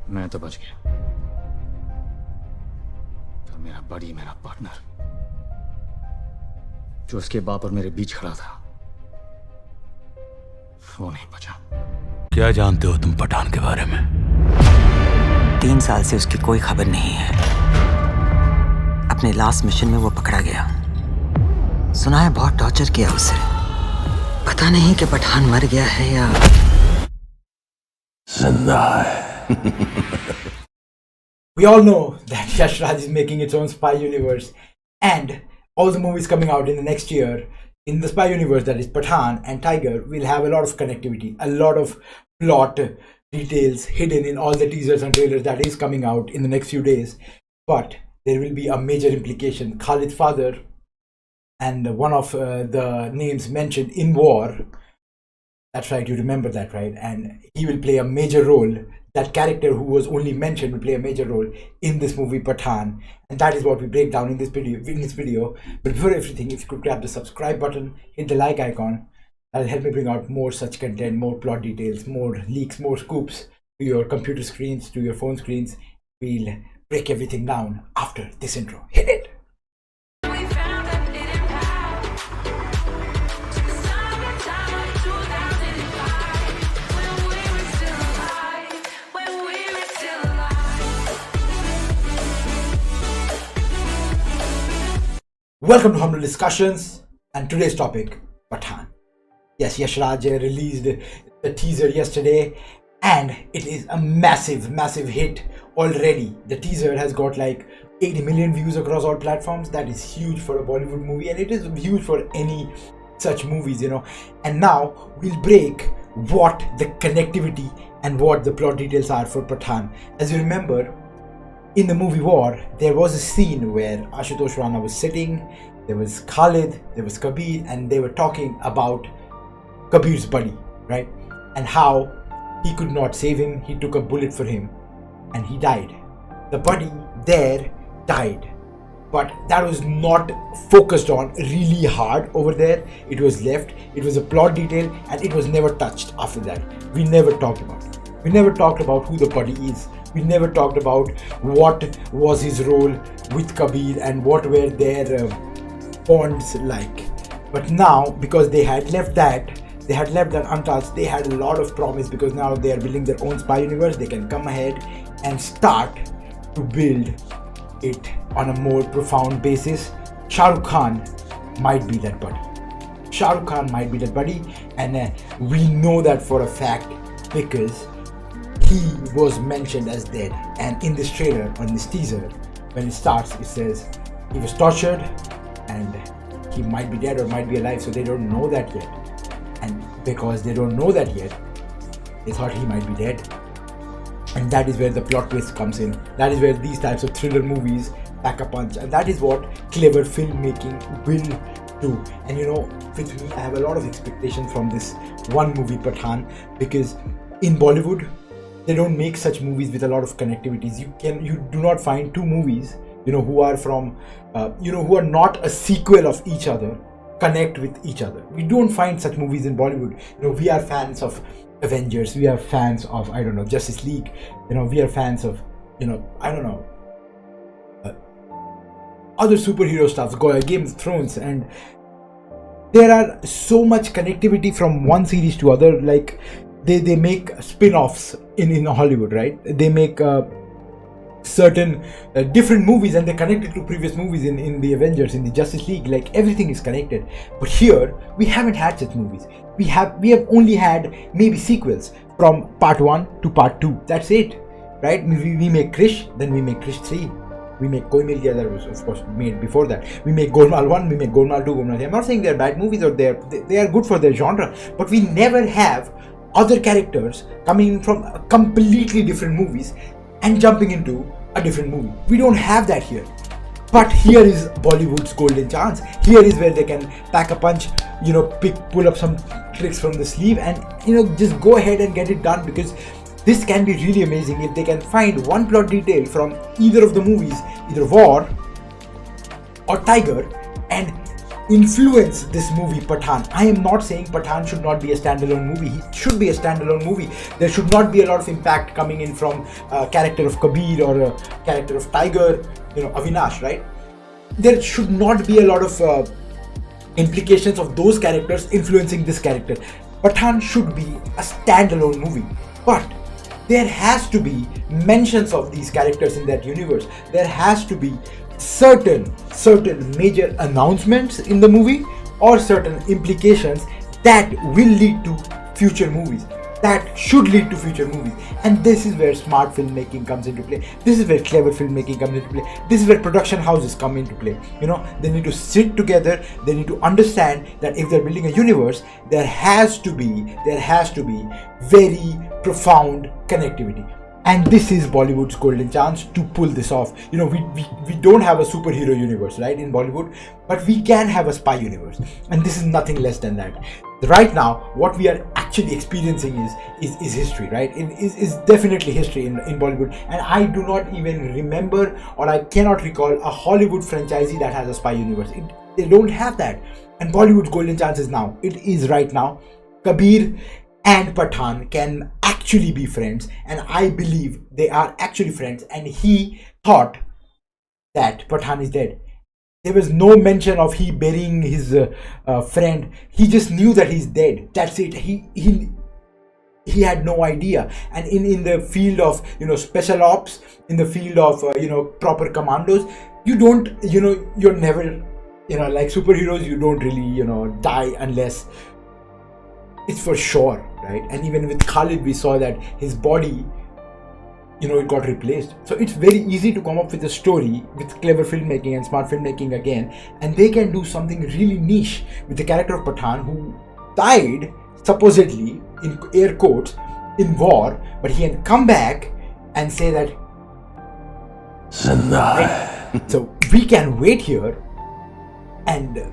मैं तो बच गया, पर मेरा बड़ी मेरा पार्टनर जो उसके बाप और मेरे बीच खड़ा था, वो नहीं बचा। क्या जानते हो तुम पठान के बारे में? 3 साल से उसकी कोई खबर नहीं है। अपने लास्ट मिशन में वो पकड़ा गया। सुना है बहुत टॉर्चर किया उसे। पता नहीं कि पठान मर गया है या जिंदा है। We all know that Yash Raj is making its own spy universe, and all the movies coming out in the next year in the spy universe, that is Pathaan and Tiger, will have a lot of connectivity, a lot of plot details hidden in all the teasers and trailers that is coming out in the next few days. But there will be a major implication. Khalid's father, and one of the names mentioned in War, that's right, you remember that, right? And he will play a major role. That character who was only mentioned will play a major role in this movie Pathaan, and that is what we break down in this video. But before everything, if you could grab the subscribe button, hit the like icon, that'll help me bring out more such content, more plot details, more leaks, more scoops to your computer screens, to your phone screens. We'll break everything down after this intro. Hit it. Welcome to Humble Discussions, and today's topic, Pathaan. Yes, Yash Raj released the teaser yesterday, and it is a massive hit already. The teaser has got like 80 million views across all platforms. That is huge for a Bollywood movie, and it is huge for any such movies, you know. And now we'll break what the connectivity and what the plot details are for Pathaan. As you remember, in the movie War, there was a scene where Ashutosh Rana was sitting, there was Khalid, there was Kabir, and they were talking about Kabir's buddy, right? And how he could not save him, he took a bullet for him, and he died. The buddy there died. But that was not focused on really hard over there. It was left, it was a plot detail, and it was never touched after that. We never talked about it. We never talked about who the buddy is. We never talked about what was his role with Kabir and what were their bonds like. But now, because they had left that untouched, they had a lot of promise, because now they are building their own spy universe. They can come ahead and start to build it on a more profound basis. Shah Rukh Khan might be that buddy. Shah Rukh Khan might be that buddy, and we know that for a fact because he was mentioned as dead. And in this trailer, on this teaser, when it starts, it says he was tortured and he might be dead or might be alive. So they don't know that yet, and because they don't know that yet, they thought he might be dead. And that is where the plot twist comes in. That is where these types of thriller movies pack a punch, and that is what clever filmmaking will do. And you know, with me, I have a lot of expectations from this one movie Pathaan, because in Bollywood they don't make such movies with a lot of connectivities. You do not find two movies, you know, who are from who are not a sequel of each other, connect with each other. We don't find such movies in Bollywood. You know, we are fans of Avengers, we are fans of, I don't know, Justice League, you know, we are fans of, you know, I don't know, other superhero stuff, Game of Thrones, and there are so much connectivity from one series to other. Like they make spin-offs in Hollywood, right? They make certain different movies, and they connect it to previous movies in the Avengers, in the Justice League. Like everything is connected. But here we haven't had such movies. We have only had maybe sequels from part 1 to part 2. That's it, right? We make Krish, then we make Krish 3. We make Koi Mil Gaya, that was of course made before that. We make Golmaal 1, we make Golmaal 2, Golmaal 3. I'm not saying they're bad movies, or they are good for their genre, but we never have other characters coming from completely different movies and jumping into a different movie. We don't have that here. But here is Bollywood's golden chance. Here is where they can pack a punch, you know, pull up some tricks from the sleeve, and you know, just go ahead and get it done, because this can be really amazing if they can find one plot detail from either of the movies, either War or Tiger, and influence this movie Pathaan. I am not saying Pathaan should not be a standalone movie. It should be a standalone movie. There should not be a lot of impact coming in from a character of Kabir or a character of Tiger, Avinash, right? There should not be a lot of implications of those characters influencing this character. Pathaan should be a standalone movie, but there has to be mentions of these characters in that universe. There has to be certain major announcements in the movie or certain implications that will lead to future movies, that should lead to future movies. And this is where smart filmmaking comes into play. This is where clever filmmaking comes into play. This is where production houses come into play. They need to sit together. They need to understand that if they're building a universe, there has to be very profound connectivity. And this is Bollywood's golden chance to pull this off. We don't have a superhero universe, right, in Bollywood, but we can have a spy universe, and this is nothing less than that. Right now, what we are actually experiencing is history, right? It is definitely history in Bollywood, and I do not even remember, or I cannot recall, a Hollywood franchisee that has a spy universe. They don't have that, and Bollywood's golden chance is now. It is right now. Kabir and Pathaan can actually be friends, and I believe they are actually friends. And he thought that Pathaan is dead. There was no mention of he burying his friend. He just knew that he's dead. That's it. He had no idea. And in the field of special ops, in the field of proper commandos, you're never like superheroes. You don't really die unless it's for sure, right? And even with Khalid, we saw that his body, it got replaced. So it's very easy to come up with a story with clever filmmaking and smart filmmaking again, and they can do something really niche with the character of Pathaan, who died supposedly, in air quotes, in war, but he can come back and say that right? So we can wait here and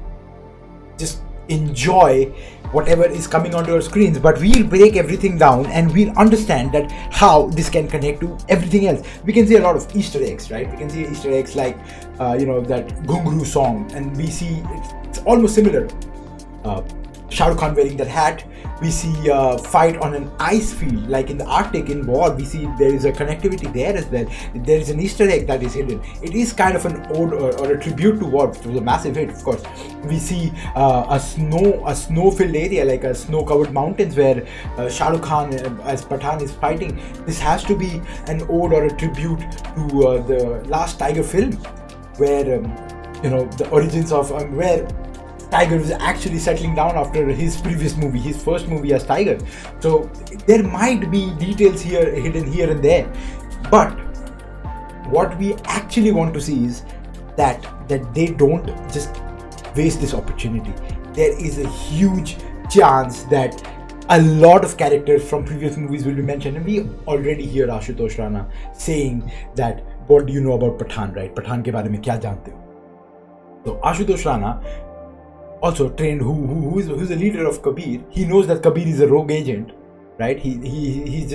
just enjoy whatever is coming onto our screens, but we'll break everything down and we'll understand that how this can connect to everything else. We can see a lot of Easter eggs, right? We can see Easter eggs like that Ghungru song, and we see it's almost similar. Shah Rukh Khan wearing that hat. We see a fight on an ice field, like in the Arctic in war. We see there is a connectivity there as well. There is an Easter egg that is hidden. It is kind of an ode or a tribute to war. It was a massive hit, of course. We see a snow-filled area, like a snow-covered mountains, where Shah Rukh Khan as Pathaan is fighting. This has to be an ode or a tribute to the last Tiger film, where the origins of where Tiger was actually settling down after his previous movie, his first movie as Tiger. So there might be details hidden here and there, but what we actually want to see is that they don't just waste this opportunity. There is a huge chance that a lot of characters from previous movies will be mentioned, and we already hear Ashutosh Rana saying that, what do you know about Pathaan, right? Pathaan ke baare mein kya jante ho? So Ashutosh Rana, also trained, who's a leader of Kabir. He knows that Kabir is a rogue agent, right? He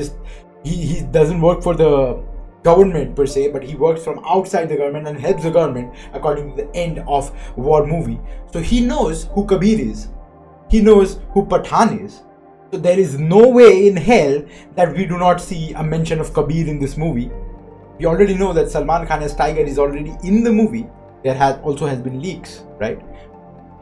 doesn't work for the government per se, but he works from outside the government and helps the government according to the end of war movie. So he knows who Kabir is. He knows who Pathaan is. So there is no way in hell that we do not see a mention of Kabir in this movie. We already know that Salman Khan as Tiger is already in the movie. There has been leaks, right?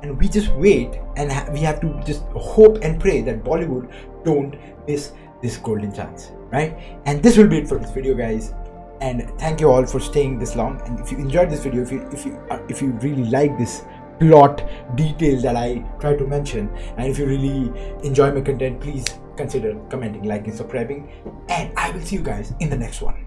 And we just wait, and we have to just hope and pray that Bollywood don't miss this golden chance, right? And this will be it for this video, guys. And thank you all for staying this long. And if you enjoyed this video, if you really like this plot detail that I try to mention, and if you really enjoy my content, please consider commenting, liking, subscribing, and I will see you guys in the next one.